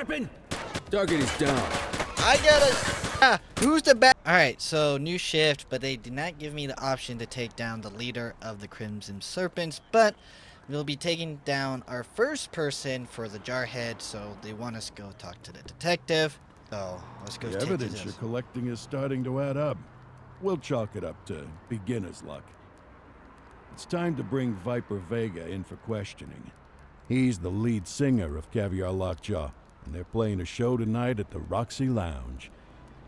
weapon! Target is down. I gotta... who's the bad... Alright, so new shift, but they did not give me the option to take down the leader of the Crimson Serpents, but we'll be taking down our first person for the Jarhead, so they want us to go talk to the detective. So, let's go. The evidence you're collecting is starting to add up. We'll chalk it up to beginner's luck. It's time to bring Viper Vega in for questioning. He's the lead singer of Caviar Lock Jaw, and they're playing a show tonight at the Roxy Lounge.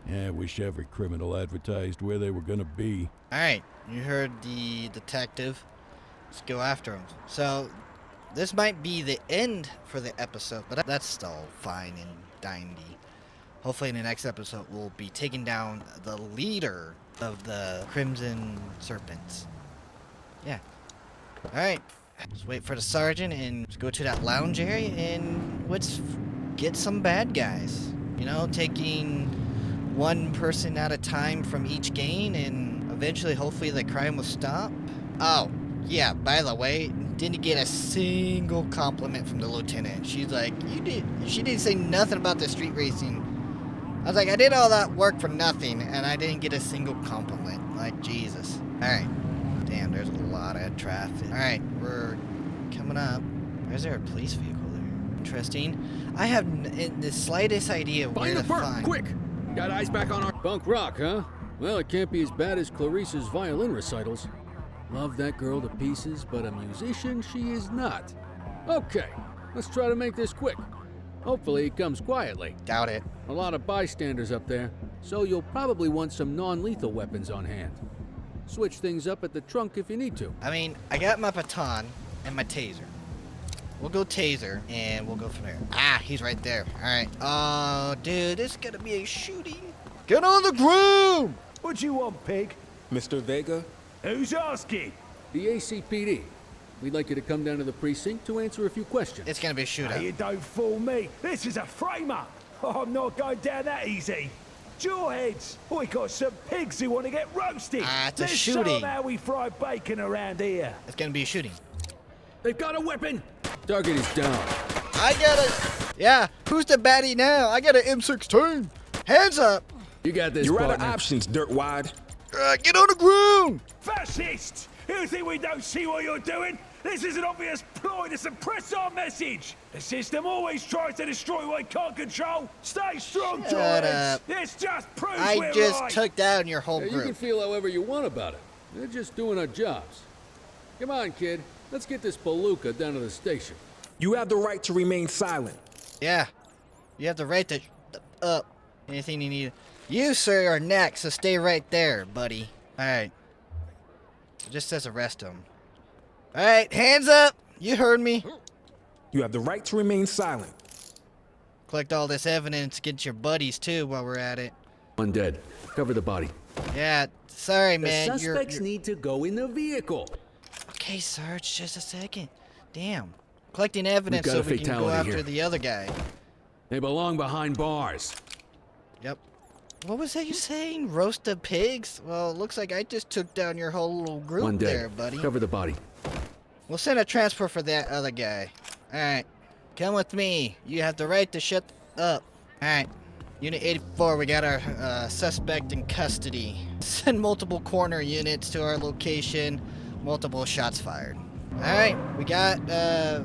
Yeah, I wish every criminal advertised where they were gonna be. Alright, you heard the detective. Let's go after him. So, this might be the end for the episode, but that's still fine and dandy. Hopefully in the next episode, we'll be taking down the leader of the Crimson Serpents. Yeah. Alright. Let's wait for the sergeant and let's go to that lounge area and let's get some bad guys. You know, taking one person at a time from each gang and eventually, hopefully, the crime will stop. Oh, yeah, by the way, didn't get a single compliment from the lieutenant. She's like, she didn't say nothing about the street racing. I was like, I did all that work for nothing, and I didn't get a single compliment. Like, Jesus. Alright. Damn, there's a lot of traffic. Alright, we're coming up. Why is there a police vehicle there? Interesting. I have the slightest idea where to find... Quick! Got eyes back on our... Punk rock, huh? Well, it can't be as bad as Clarice's violin recitals. Love that girl to pieces, but a musician she is not. Okay, let's try to make this quick. Hopefully it comes quietly. Doubt it. A lot of bystanders up there, so you'll probably want some non-lethal weapons on hand. Switch things up at the trunk if you need to. I mean, I got my baton and my taser. We'll go taser, and we'll go from there. Ah, he's right there. Alright. Oh, dude, this is gonna be a shooting. Get on the ground! What do you want, pig? Mr. Vega? Who's asking? The ACPD. We'd like you to come down to the precinct to answer a few questions. It's gonna be a shootout. Hey, you don't fool me. This is a frame-up. Oh, I'm not going down that easy. Jawheads, we got some pigs who want to get roasted. It's a Let's shooting. show 'em how we fry bacon around here. It's gonna be a shooting. They've got a weapon! Target is down. I got a... Yeah, who's the baddie now? I got an M16. Hands up. You got this, You're out of partner. options, dirtwad. Get on the ground. Fascists! You think we don't see what you're doing? This is an obvious ploy to suppress our message. The system always tries to destroy what it can't control. Stay strong, Shut Jawheads. up. This just proves I we're just right. took down your whole You can group. feel however you want about it. They're just doing our jobs. Come on, kid. Let's get this palooka down to the station. You have the right to remain silent. Yeah. You have the right to... up. Anything you need. You, sir, are next, so stay right there, buddy. Alright. It just says arrest him. Alright, hands up! You heard me. You have the right to remain silent. Collect all this evidence, get your buddies too while we're at it. One dead. Cover the body. Yeah, sorry, man. The suspects need to go in the vehicle. Okay, Sarge, just a second. Damn. Collecting evidence We've so got a we can go fatality after here. the other guy. They belong behind bars. Yep. What was that you saying? Roast the pigs? Well, it looks like I just took down your whole little group One dead. there, buddy. Cover the body. We'll send a transfer for that other guy. Alright. Come with me. You have the right to shut up. Alright. Unit 84, we got our suspect in custody. Send multiple corner units to our location. Multiple shots fired. Alright, we got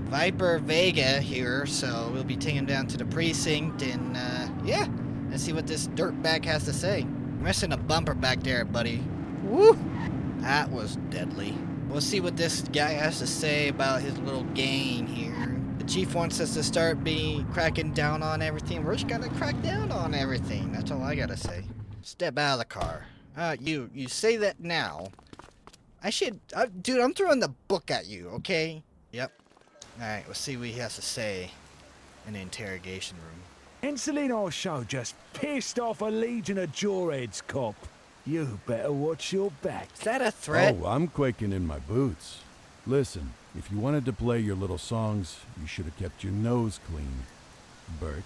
Viper Vega here, so we'll be taking him down to the precinct and yeah, let's see what this dirtbag has to say. We're missing a bumper back there, buddy. Woo! That was deadly. We'll see what this guy has to say about his little gang here. The chief wants us to start cracking down on everything. We're just gonna crack down on everything. That's all I gotta say. Step out of the car. You say that now. I should... dude, I'm throwing the book at you, okay? Yep. Alright, we'll see what he has to say in the interrogation room. Insulin or show just pissed off a legion of jawheads, cop. You better watch your back. Is that a threat? Oh, I'm quaking in my boots. Listen, if you wanted to play your little songs, you should have kept your nose clean. Bert.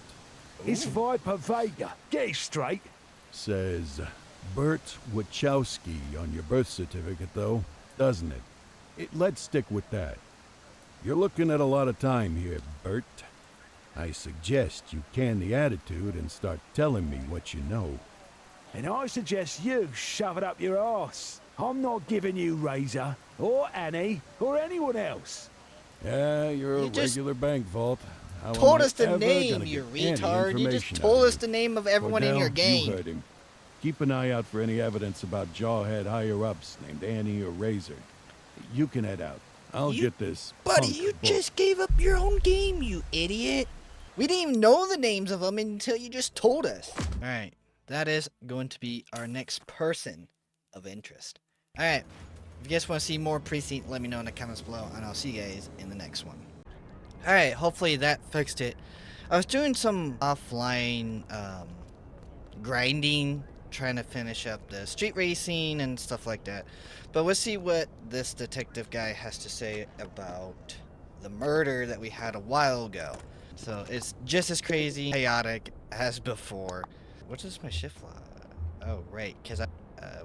It's Viper Vega. Get it straight. Says Bert Wachowski on your birth certificate, though, doesn't it? Let's stick with that. You're looking at a lot of time here, Bert. I suggest you can the attitude and start telling me what you know. And I suggest you shove it up your arse. I'm not giving you Razor, or Annie, or anyone else. Yeah, you're You a just regular bank vault. How am Told I us the ever name, gonna you get any retard. You just information told out of us you? the name of everyone in Cordell, your gang. You heard him. Keep an eye out for any evidence about jawhead higher-ups named Annie or Razor. You can head out. I'll get this Buddy, punk you booked. just gave up your own game, you idiot. We didn't even know the names of them until you just told us. Alright, that is going to be our next person of interest. Alright, if you guys want to see more Precinct, let me know in the comments below, and I'll see you guys in the next one. Alright, hopefully that fixed it. I was doing some offline grinding, trying to finish up the street racing and stuff like that. But we'll see what this detective guy has to say about the murder that we had a while ago. So it's just as crazy, chaotic as before. What is my shift log? Oh, right, because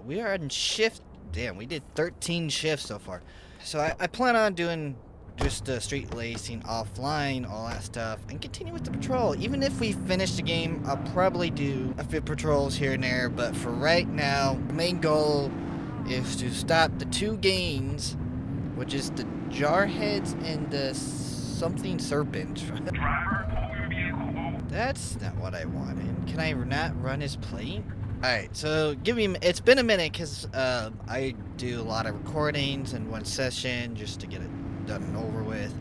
we are on shift. Damn, we did 13 shifts so far. So I plan on doing just the street racing offline, all that stuff, and continue with the patrol. Even if we finish the game, I'll probably do a few patrols here and there, but for right now, the main goal is to stop the two gangs, which is the Jarheads and the something serpent. That's not what I wanted. Can I not run his plate? Alright, so it's been a minute because I do a lot of recordings in one session just to get it done and over with.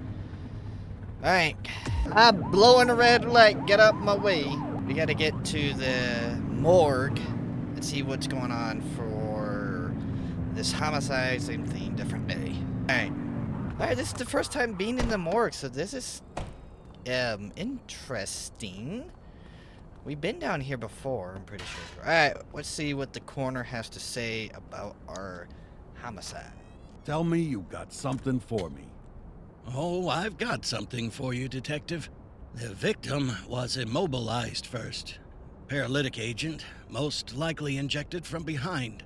Alright, I'm blowing a red light, get up my way. We gotta get to the morgue and see what's going on for this homicide, same thing, different day. Alright, this is the first time being in the morgue, so this is interesting. We've been down here before, I'm pretty sure. Alright, let's see what the coroner has to say about our homicide. Tell me you got something for me. Oh, I've got something for you, Detective. The victim was immobilized first. Paralytic agent, most likely injected from behind.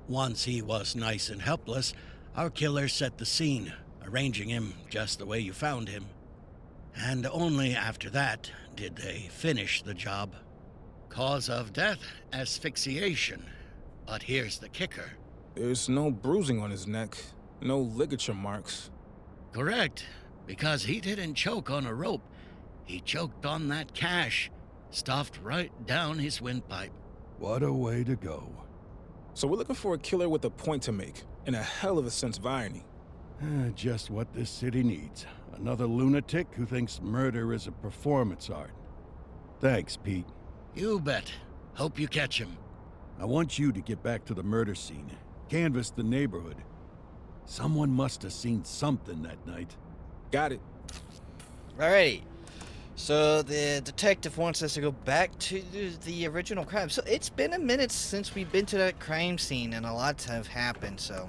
Once he was nice and helpless, our killer set the scene, arranging him just the way you found him. And only after that did they finish the job. Cause of death, asphyxiation. But here's the kicker. There's no bruising on his neck, no ligature marks. Correct, because he didn't choke on a rope. He choked on that cash, stuffed right down his windpipe. What a way to go. So we're looking for a killer with a point to make, and a hell of a sense of irony. Just what this city needs. Another lunatic who thinks murder is a performance art. Thanks, Pete. You bet. Hope you catch him. I want you to get back to the murder scene. Canvass the neighborhood. Someone must have seen something that night. Got it. Alrighty. So the detective wants us to go back to the original crime. So it's been a minute since we've been to that crime scene, and a lot have happened, so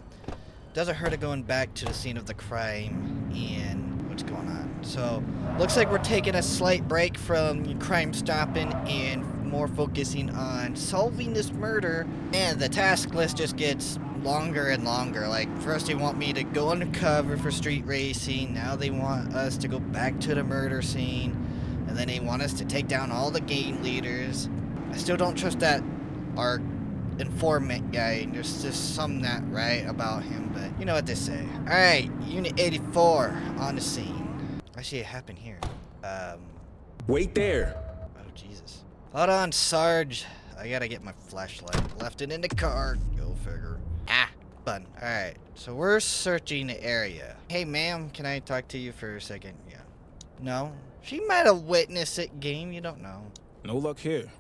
doesn't hurt it going back to the scene of the crime and what's going on. So looks like we're taking a slight break from crime stopping and more focusing on solving this murder, and the task list just gets longer and longer. Like, first they want me to go undercover for street racing, now they want us to go back to the murder scene, and then they want us to take down all the gang leaders. I still don't trust that our informant guy. There's just some not right about him, but you know what they say. Alright, Unit 84 on the scene. I see it happen here. Wait there. Oh, Jesus. Hold on, Sarge. I gotta get my flashlight. Left it in the car. Go figure. Ah, button. Alright, so we're searching the area. Hey, ma'am, can I talk to you for a second? Yeah. No? She might have witnessed it, game. You don't know. No luck here.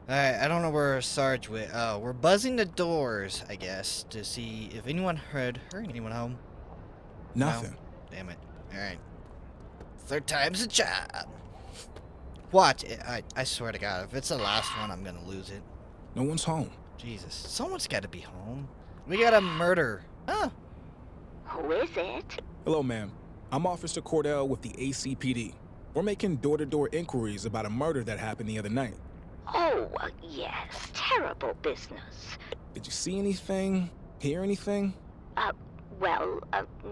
Alright, I don't know where Sarge went. Oh, we're buzzing the doors, I guess, to see if anyone heard anyone home. Nothing. No? Damn it. Alright. Third time's a charm. Watch it. I swear to God, if it's the last one, I'm gonna lose it. No one's home. Jesus. Someone's gotta be home. We got a murder. Oh. Who is it? Hello, ma'am. I'm Officer Cordell with the ACPD. We're making door-to-door inquiries about a murder that happened the other night. Oh, yes. Terrible business. Did you see anything? Hear anything? Well,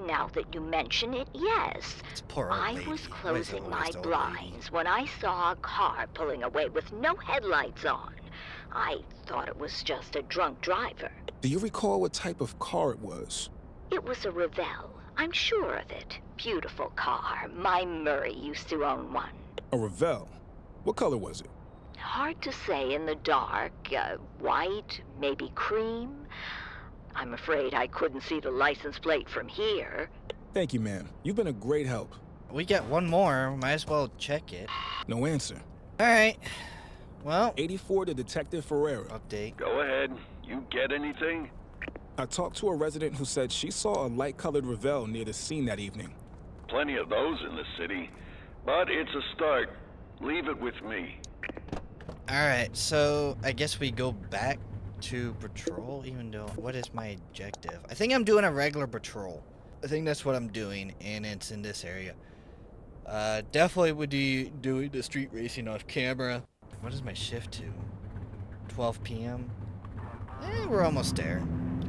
now that you mention it, yes. It's a poor old I lady. was Why is it closing always my the old lady? blinds when I saw a car pulling away with no headlights on. I thought it was just a drunk driver. Do you recall what type of car it was? It was a Revell. I'm sure of it. Beautiful car. My Murray used to own one. A Revell? What color was it? Hard to say in the dark. White, maybe cream. I'm afraid I couldn't see the license plate from here. Thank you, ma'am. You've been a great help. We got one more. Might as well check it. No answer. Alright. Well, 84 to Detective Ferreira. update. Go ahead. You get anything? I talked to a resident who said she saw a light-colored Revell near the scene that evening. Plenty of those in the city. But it's a start. Leave it with me. Alright, so I guess we go back to patrol, even though, what is my objective? I think I'm doing a regular patrol. I think that's what I'm doing, and it's in this area. Definitely would be doing the street racing off camera. What is my shift to? 12 p.m.? We're almost there.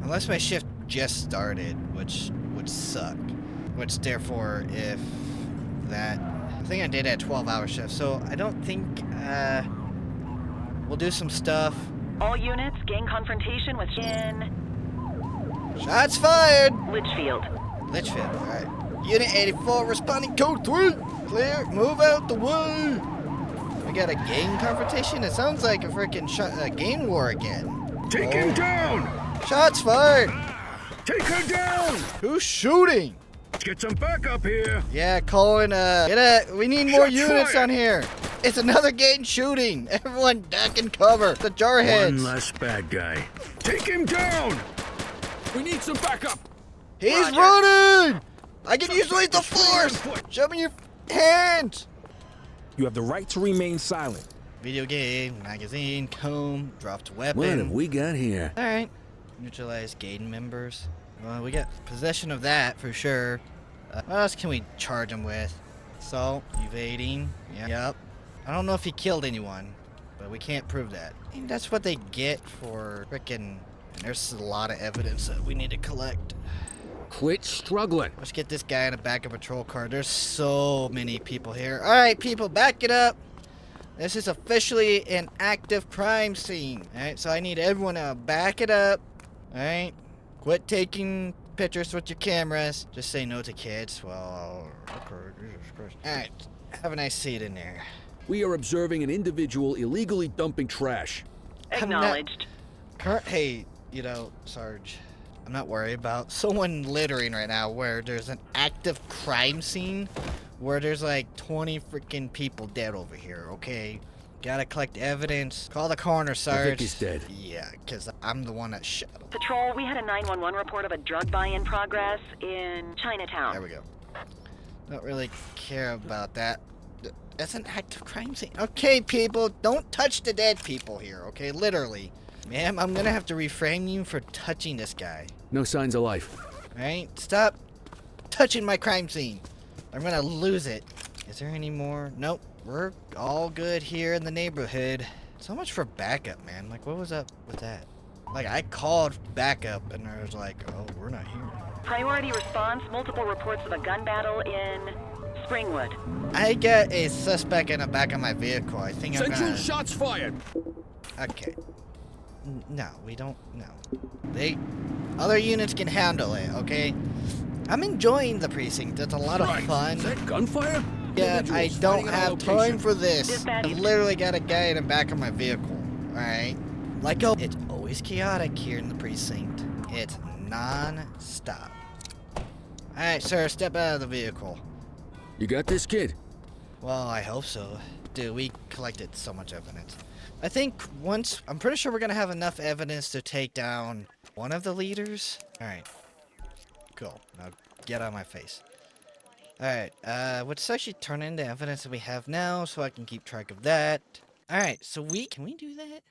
Unless my shift just started, which would suck. Which, therefore, if that... I think I did a 12-hour shift, so I don't think, we'll do some stuff. All units, gang confrontation with in Shots fired! Litchfield. Litchfield, alright. Unit 84 responding code 3! Clear, move out the way! We got a gang confrontation? It sounds like a freaking gang war again. Take him down! Shots fired! Take her down! Who's shooting? Let's get some backup here. Yeah, Colin, we need more Shots units fired! on here. It's another gang shooting. Everyone duck and cover. The Jarheads. One less bad guy. Take him down! We need some backup! He's running! I can use lethal force! Show me your hands! You have the right to remain silent. Video game, magazine, comb, dropped weapon. What have we got here? Alright. Neutralize gang members. Well, we got possession of that for sure. What else can we charge him with? Assault, evading. Yep. I don't know if he killed anyone, but we can't prove that. And that's what they get for frickin'. And there's a lot of evidence that we need to collect. Quit struggling. Let's get this guy in a backup patrol car. There's so many people here. Alright, people, back it up. This is officially an active crime scene. Alright, so I need everyone to back it up. Alright? Quit taking pictures with your cameras. Just say no to kids. Well, Jesus Christ. Alright, have a nice seat in there. We are observing an individual illegally dumping trash. I'm not- Acknowledged. Hey, Sarge, I'm not worried about someone littering right now where there's an active crime scene where there's like 20 freaking people dead over here, okay? Gotta collect evidence. Call the coroner, Sarge. I think he's dead. Yeah, because I'm the one that shot him. Patrol, we had a 911 report of a drug buy in progress in Chinatown. There we go. Don't really care about that. That's an active crime scene. Okay, people, don't touch the dead people here, okay? Literally. Ma'am, I'm gonna have to reframe you for touching this guy. No signs of life. Alright? Stop touching my crime scene. I'm gonna lose it. Is there any more? Nope. We're all good here in the neighborhood. So much for backup, man. Like, what was up with that? Like, I called backup and I was like, oh, we're not here. Priority response, multiple reports of a gun battle in Springwood. I got a suspect in the back of my vehicle. I think I'm Central gonna... shots fired. Okay. No, we don't. No. Other units can handle it, okay? I'm enjoying the precinct. It's a lot of fun. Is that gunfire? Yeah, I Individuals don't fighting on have location. time for this. Dispatch. I literally got a guy in the back of my vehicle. Alright? Like, oh, it's always chaotic here in the precinct. It's non-stop. Alright, sir, step out of the vehicle. You got this, kid? Well, I hope so. Dude, we collected so much evidence. I think I'm pretty sure we're gonna have enough evidence to take down one of the leaders. Alright. Cool. Now get out of my face. Alright, let's actually turn in the evidence that we have now so I can keep track of that. Alright, so can we do that?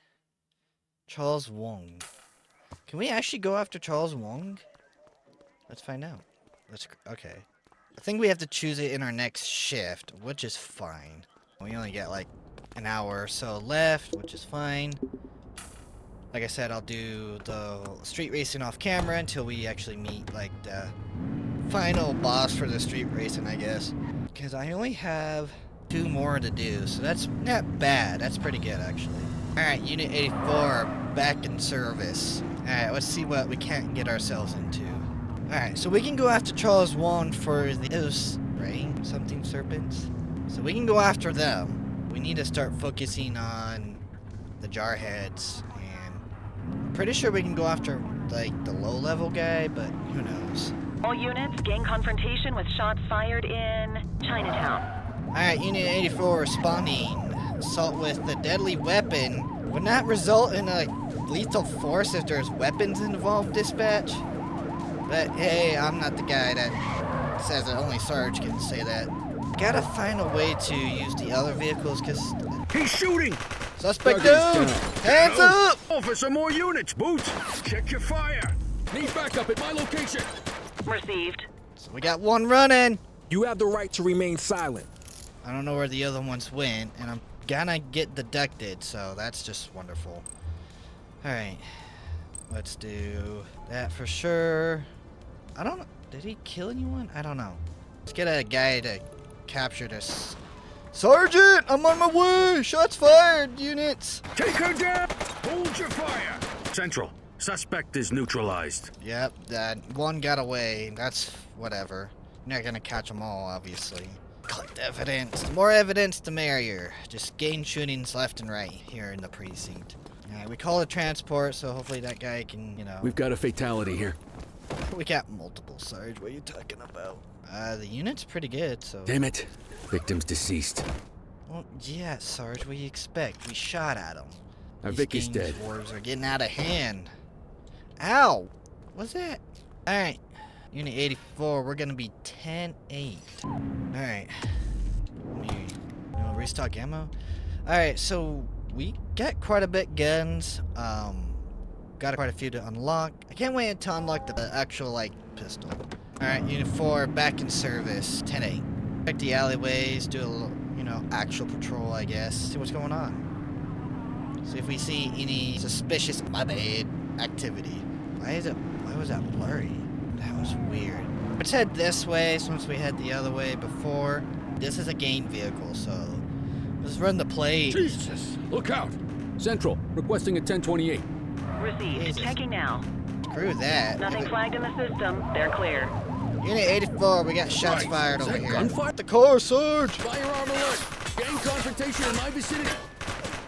Charles Wong. Can we actually go after Charles Wong? Let's find out. Okay. I think we have to choose it in our next shift, which is fine. We only get like an hour or so left, which is fine. Like I said, I'll do the street racing off camera until we actually meet, like, the final boss for the street racing, I guess. Because I only have 2 more to do, so that's not bad. That's pretty good, actually. Alright, Unit 84, back in service. Alright, let's see what we can't get ourselves into. Alright, so we can go after Charles 1 for those, right? Something serpents. So we can go after them. We need to start focusing on the Jarheads. And I'm pretty sure we can go after, like, the low-level guy, but who knows. All units, gang confrontation with shots fired in Chinatown. Alright, Unit 84 responding. Assault with the deadly weapon would not result in a lethal force if there's weapons involved, dispatch. But hey, I'm not the guy that says that only Sarge can say that. Gotta find a way to use the other vehicles, cause He's shooting! suspect dude! Hands up! Officer, more units, Boots! Check your fire! Need backup at my location. Received. So we got one running. You have the right to remain silent. I don't know where the other ones went, and I'm gonna get deducted, so that's just wonderful. Alright. Let's do that for sure. I don't know. Did he kill anyone? I don't know. Let's get a guy to capture this. Sergeant! I'm on my way! Shots fired, units! Take her down! Hold your fire! Central, suspect is neutralized. Yep, that one got away. That's whatever. You're not gonna catch them all, obviously. Collect evidence. The more evidence, the merrier. Just gain shootings left and right here in the precinct. Alright, we call it transport, so hopefully that guy can, you know... We've got a fatality here. We got multiple, Sarge. What are you talking about? The unit's pretty good, so... Damn it. Victim's deceased. Well, yeah, Sarge, what do you expect? We shot at him. Our These Vicky's gang dead. wars are getting out of hand. Ow! What's that? Alright. Unit 84, we're gonna be 10-8. Alright. Restock ammo? Alright, so we got quite a bit guns. Got quite a few to unlock. I can't wait until unlock the actual, like, pistol. Alright, Unit 4, back in service. 10-8. Check the alleyways, do a little, you know, actual patrol, I guess. See what's going on. See if we see any suspicious, my bad, activity. Why was that blurry? That was weird. Let's head this way since we had the other way before. This is a game vehicle, so let's run the plate. Jesus! Look out! Central, requesting a 1028. Received. Jesus. Checking now. Screw that. Nothing flagged in the system. They're clear. Unit 84, we got shots Right. fired Is over that here. gunfire? The car, Sarge! Firearm alert! Gang confrontation in my vicinity.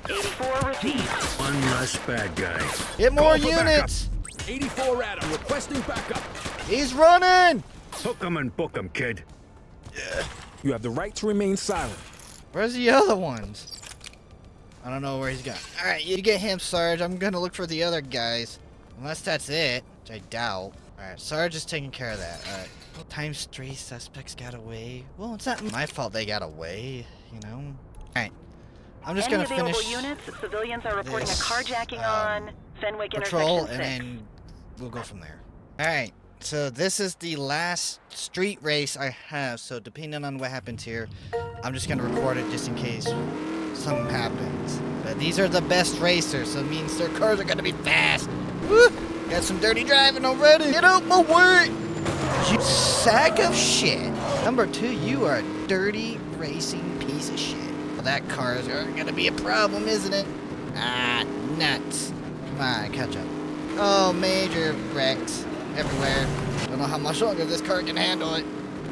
84 received. One less bad guy. Get more Call for units! 84 Adam, requesting backup. He's running! Hook 'em and book 'em, kid. You have the right to remain silent. Where's the other ones? I don't know where he's gone. Alright, you get him, Sarge. I'm gonna look for the other guys. Unless that's it, which I doubt. Alright, Sarge is taking care of that. Alright. Times 3 suspects got away. Well, it's not my fault they got away, you know? Alright. I'm just Any gonna available finish units? Civilians are reporting this, a carjacking on Fenwick patrol, Intersection 6. and then we'll go from there. Alright, so this is the last street race I have, so depending on what happens here, I'm just gonna record it just in case something happens. But these are the best racers, so it means their cars are gonna be fast. Woo! Got some dirty driving already. Get out my way! You sack of shit. Number 2, you are a dirty racing piece of shit. Well, that car is gonna be a problem, isn't it? Ah, nuts. Come on, catch up. Oh, major wrecks everywhere. Don't know how much longer this car can handle it.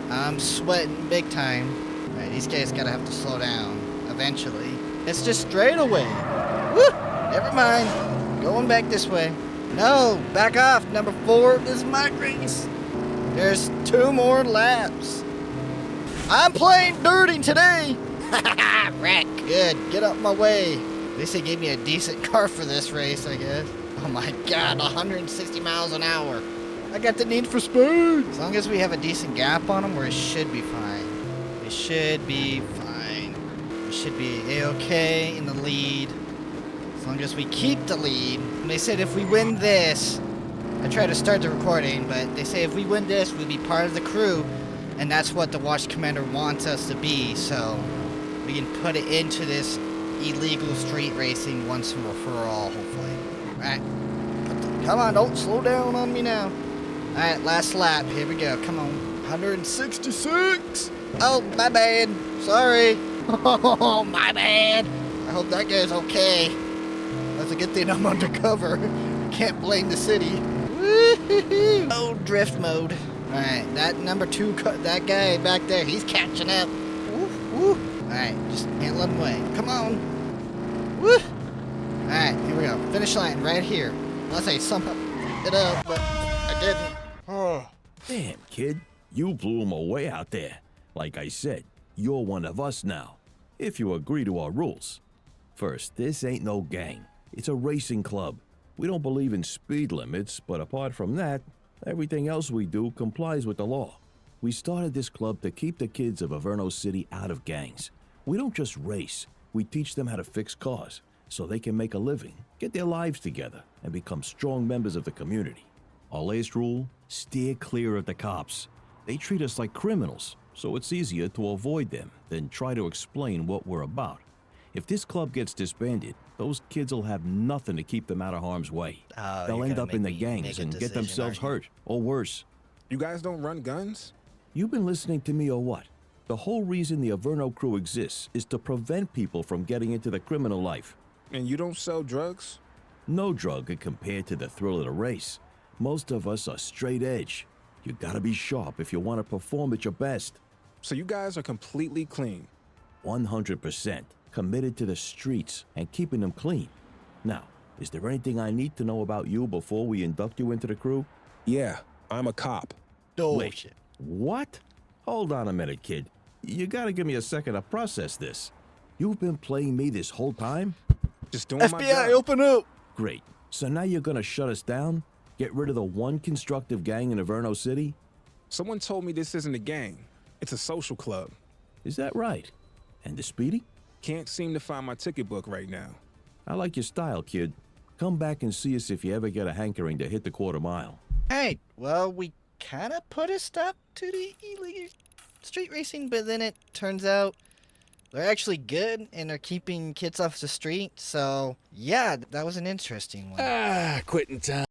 I'm sweating big time. Alright, these guys gotta have to slow down eventually. It's just straight away. Woo! Never mind. Going back this way. No, back off. Number 4, this is my race. There's 2 more laps. I'm playing dirty today. Wreck. Good. Get up my way. At least they gave me a decent car for this race, I guess. Oh my god, 160 miles an hour. I got the need for speed. As long as we have a decent gap on them, we should be fine. We should be fine. We should be A-okay in the lead. As long as we keep the lead. And they said if we win this, I tried to start the recording, but they say if we win this, we'll be part of the crew. And that's what the Watch Commander wants us to be, so we can put it into this illegal street racing once and for all, hopefully. Alright. Come on, don't slow down on me now. Alright, last lap. Here we go. Come on. 166. Oh, my bad. Sorry. Oh, my bad. I hope that guy's okay. That's a good thing I'm undercover. Can't blame the city. Woo-hoo-hoo. Oh, drift mode. Alright, that number 2, that guy back there, he's catching up. Woo, woo. Alright, just can't let him away. Come on. Woo. Alright, here we go. Finish line right here. Unless I somehow it up, but I didn't. Oh. Damn, kid. You blew him away out there. Like I said, you're one of us now. If you agree to our rules. First, this ain't no gang. It's a racing club. We don't believe in speed limits, but apart from that, everything else we do complies with the law. We started this club to keep the kids of Averno City out of gangs. We don't just race. We teach them how to fix cars, so they can make a living, get their lives together, and become strong members of the community. Our last rule, steer clear of the cops. They treat us like criminals, so it's easier to avoid them than try to explain what we're about. If this club gets disbanded, those kids will have nothing to keep them out of harm's way. They'll end up in the gangs and get themselves hurt, or worse. You guys don't run guns? You been listening to me or what? The whole reason the Averno crew exists is to prevent people from getting into the criminal life. And you don't sell drugs? No drug could compare to the thrill of the race. Most of us are straight edge. You gotta be sharp if you want to perform at your best. So you guys are completely clean? 100% committed to the streets and keeping them clean. Now, is there anything I need to know about you before we induct you into the crew? Yeah, I'm a cop. Oh, Wait, shit. what? Hold on a minute, kid. You gotta give me a second to process this. You've been playing me this whole time? Just doing my FBI, job. open up! Great. So now you're gonna shut us down? Get rid of the one constructive gang in Averno City? Someone told me this isn't a gang. It's a social club. Is that right? And the speedy? Can't seem to find my ticket book right now. I like your style, kid. Come back and see us if you ever get a hankering to hit the quarter mile. Hey, well, we kind of put a stop to the illegal street racing, but then it turns out they're actually good and they're keeping kids off the street. So, yeah, that was an interesting one. Quitting time.